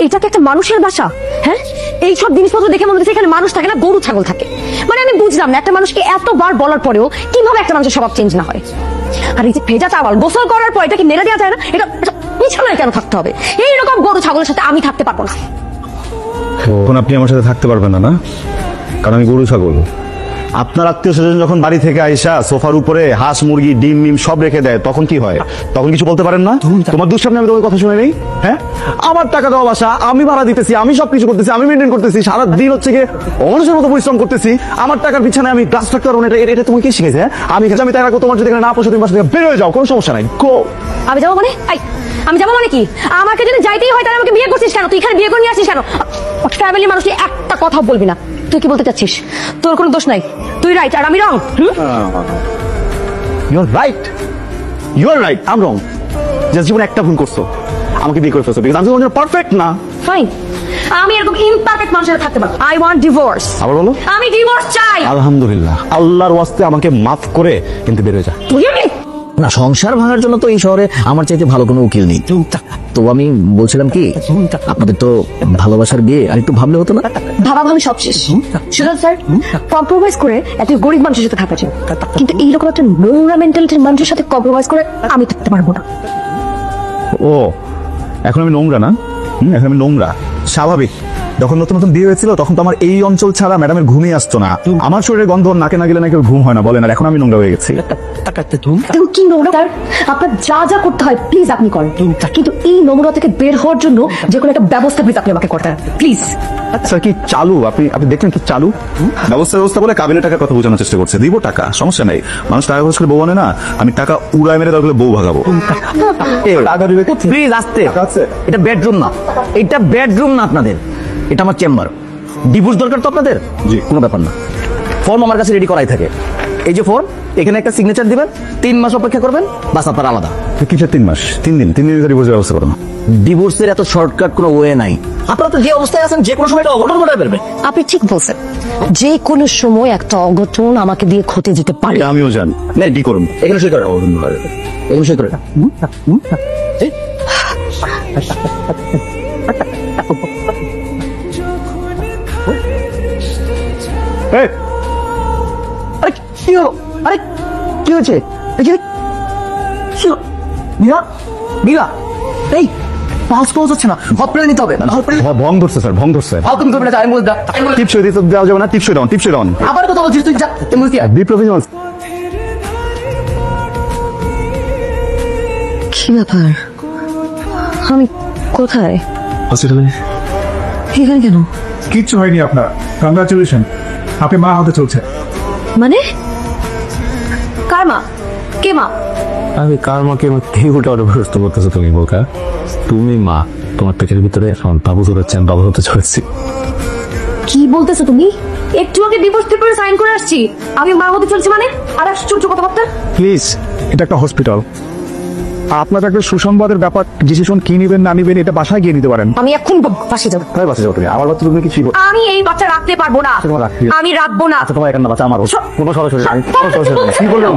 এটা কি একটা মানুষের বাসা? হ্যাঁ, এইসব জিনিসপত্র দেখে মনে হচ্ছে এখানে মানুষ থাকে না, গরু ছাগল থাকে। মানে আমি বুঝলাম না, একটা মানুষকে এতবার বলার পরেও কিভাবে একটা মানুষের স্বভাব চেঞ্জ না হয়। আর এই যে ভেজা চাওয়াল গোসল করার পর এটা কি নেড়ে দেওয়া যায় না? এটা বিছানায় কেন থাকতে হবে? এইরকম গরু ছাগলের সাথে আমি থাকতে পারবো না। এখন আপনি আমার সাথে থাকতে পারবেন না, কারণ আমি গরু ছাগল। আপনার আত্মীয় স্বজন যখন বাড়ি থেকে আইসা সোফার উপরে হাঁস মুরগি ডিম মিম সব রেখে দেয়, তখন কি হয়? তখন কিছু বলতে পারেন না? তোমার দুঃসামনে আমি তোমার কথা শুনে নেই? হ্যাঁ, আমার টাকা দেওয়া বাসা, আমি ভাড়া দিতেছি, আমি সবকিছু করতেছি, আমি মেনটেন করতেছি, সারাদিন হচ্ছে গিয়ে অমানুষের মতো পরিশ্রম করতেছি, আমার টাকার পিছনে আমি গ্লাস রাখতে পারবো না। এটা তোমাকে কে শিখেছে? আমি তাই রাখবো, তোমার যদি না পোষা তুমি বাসা থেকে বের হয়ে যাও, কোনো সমস্যা নাই। গো। আমি যাবো মানে? আমি যাবো মানে কি? আমাকে যদি যাইতেই হয় তাহলে আমাকে বিয়ে করছিস কেন? তুই এখানে বিয়ে করে নিয়ে আসছিস কেন? ফ্যামিলি মানুষ একটা কথা বলবি না। তুই কি বলতে চাচ্ছিস? তোর কোনো দোষ নাই, তুই রাইট আর আমি wrong. You are right, you are right, I am wrong. Just জীবনে একটা ভুল করছো, আমাকে বিয়ে করে ফেলছো, বিকজ আমি তোমার পারফেক্ট না। ফাইন, আমি এরকম ইমপারফেক্ট মানুষের সাথে থাকতে পারবো। I want divorce. আবার বলো। আমি ডিভোর্স চাই। আলহামদুলিল্লাহ, আল্লাহর ওয়াস্তে আমাকে মাফ করে কিন্তু বের হয়ে যা। তুই না, সংসার ভাঙার জন্য তো এই শহরে আমার চাইতে ভালো কোনো উকিল নেই। তো আমি বলছিলাম কি, আপনাদের তো ভালোবাসার বিয়ে, আর একটু ভাবলে হতো না? ভাবা ভাবি সব শেষ। সুজাত স্যার, কম্প্রোমাইজ করে এত গরিব মানুষের সাথে থাকা যায়, কিন্তু এইরকম একটা নোংরা মেন্টালিটির মানুষের সাথে কম্প্রোমাইজ করে আমি থাকতে পারবো না। ও, এখন আমি নোংরা না? এখন আমি নোংরা, স্বাভাবিক। যখন নতুন নতুন বিয়ে হয়েছিল তখন তো আমার এই অঞ্চল ছাড়া ম্যাডামের ঘুমই আসতো না। আমার শরীরের গন্ধ নাকে না গেলে নাকি ঘুম হয় না, বলেন। আর এখন আমি নোংরা হয়ে গেছি। কি নোংরা স্যার? আপনার যা যা করতে হয় প্লিজ আপনি করেন, কিন্তু এই নোংরা থেকে বের হওয়ার জন্য যে কোনো একটা ব্যবস্থা প্লিজ আপনি আমাকে করতে প্লিজ। আচ্ছা, কি চালু? আপনি দেখলেন কি চালু? ব্যবস্থা বলে কাবিনের টাকার কথা বোঝানোর চেষ্টা করছে। দিব টাকা, সমস্যা নেই। মানুষ টাকা খরচ করে বউ আনে না, আমি টাকা উড়ায় মেরে দরকার বউ ভাগাবো। প্লিজ আসতে, এটা বেডরুম না, এটা বেডরুম না আপনাদের, এটা আমার চেম্বার। ডিভোর্স দরকার তো আপনাদের? জি। কোনো ব্যাপার না, ফর্ম আমার কাছে রেডি করাই থাকে। এই যে ফর্ম, এখানে একটা সিগনেচার দিবেন, 3 মাস অপেক্ষা করবেন, বাস আপনার আলাদা। কিসের 3 মাস? 3 দিন ডিভোর্সের ব্যবস্থা করো না। ডিভোর্সের এত শর্টকাট কোনো ওয়ে নাই। আপনারা তো যে অবস্থায় আছেন, যে কোনো সময় এটা অঘটন ঘটে ফেলবে। আপনি ঠিক বলছেন, যে কোনো সময় একটা অঘটন আমাকে দিয়ে ঘটে যেতে পারে। আমিও জানি। কি করুন, এখানে সই করে, এখানে সই করে। আরে কি হলো? আরে কি হয়েছে? এই পালস ক্লোজ হচ্ছে না, হসপিটালে নিতে হবে। ভং ধরছে স্যার, ভং ধরছে। তুমি ধরবে না, আমি বলছি টিপসই দিতে দেওয়া যাবে না। টিপসই ডাউন। আবার কথা বলছিস তুই? যা, বি প্রফেশনাল। কি ব্যাপার? আমি কোথায়? হসপিটালে। এখানে কেন? কিচ্ছু হয়নি আপনার, কংগ্রাচুলেশন, আপনি মা হতে চলছে। মানে কার মা? কে মা? আমি কার মাকে উল্টা অনভ্যস্ত করতেছো তুমি বোকা? তুমি মা, তোমার পেটের ভিতরে এখন বাবু ধরেছেন, বাবু হতে চলেছি। কি বলতেছো তুমি? একটু আগে ডিভোর্স পেপারে সাইন করে আসছি, আমি মা হতে চলছি মানে? আর আশ্চর্য কথাবার্তা। প্লিজ, এটা একটা হসপিটাল, আপনার একটা সুসংবাদের ব্যাপার। ডিসিশন কি নিবেন না নিবেন এটা বাসায় গিয়ে নিতে পারেন। আমি এখন বাসে যাবো। তাই বাসে যাও তুমি? আমার বাচ্চা তুমি কিছুই করো। আমি এই বাচ্চা রাখতে পারবো না, আমি রাখবো না। তোমার একান্ন বাচ্চা আমার কোনো সরাসরি কি বললাম?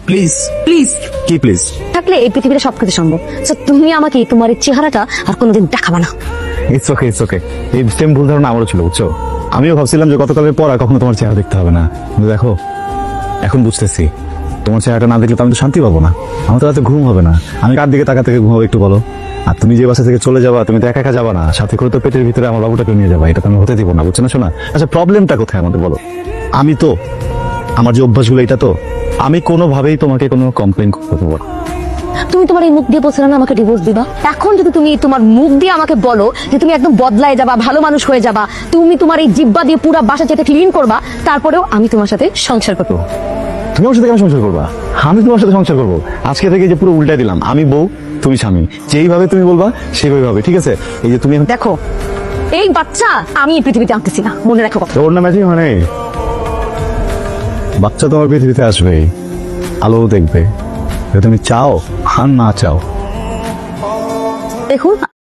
প্লিজ প্লিজ কি প্লিজ? থাকলে এই পৃথিবীতে সবকিছু সম্ভব। তুমি আমাকে তোমার এই চেহারাটা আর কোনোদিন দেখাবা না। It's okay. এই সেম ভুল ধারণা আমারও ছিল, বুঝছো? আমিও ভাবছিলাম যে গতকালের পর আর কখনো তোমার চেহারা দেখতে হবে না, কিন্তু দেখো এখন বুঝতেছি তোমার চেহারাটা না দেখলে তো আমি তো শান্তি পাবো না, আমার তো রাতে ঘুম হবে না। আমি কার দিকে তাকা থেকে ঘুমাবো একটু বলো? আর তুমি যে বাসা থেকে চলে যাবা, তুমি তো একা একা যাবা না, সাথে করে তো পেটের ভিতরে আমার বাবুটাকে নিয়ে যাবা। এটা তো আমি হতে দিব না, বুঝছো না শোনা? আচ্ছা, প্রবলেমটা কোথায় আমাদের বলো? আমি তো আমার যে অভ্যাসগুলো, এটা তো আমি কোনোভাবেই তোমাকে কোনো কমপ্লেন করতে দেবো না। তুমি তোমার এই মুখ দিয়ে বলছিলে না আমাকে ডিভোর্স দিবা, এখন যদি তুমি তোমার মুখ দিয়ে আমাকে বলো যে তুমি একদম বদলায় যাবা, ভালো মানুষ হয়ে যাবা, তুমি তোমার এই জিব্বা দিয়ে পুরো বাসা যেতে ক্লিন করবা, তারপরেও আমি তোমার সাথে সংসার করবো। তুমি আমার সাথে কেন সংসার করবা? আমি তোমার সাথে সংসার করবো। আজকে থেকে যে পুরো উল্টাই দিলাম, আমি বউ তুমি স্বামী, যেইভাবে তুমি বলবা সেইভাবে হবে, ঠিক আছে? এই যে তুমি দেখো, এই বাচ্চা আমি এই পৃথিবীতে আনতেছি না, মনে রাখো। ওর না ম্যাচিং হয়, বাচ্চা তোমার পৃথিবীতে আসবে, আলো দেখবে, তুমি চাও আর না চাও। দেখুন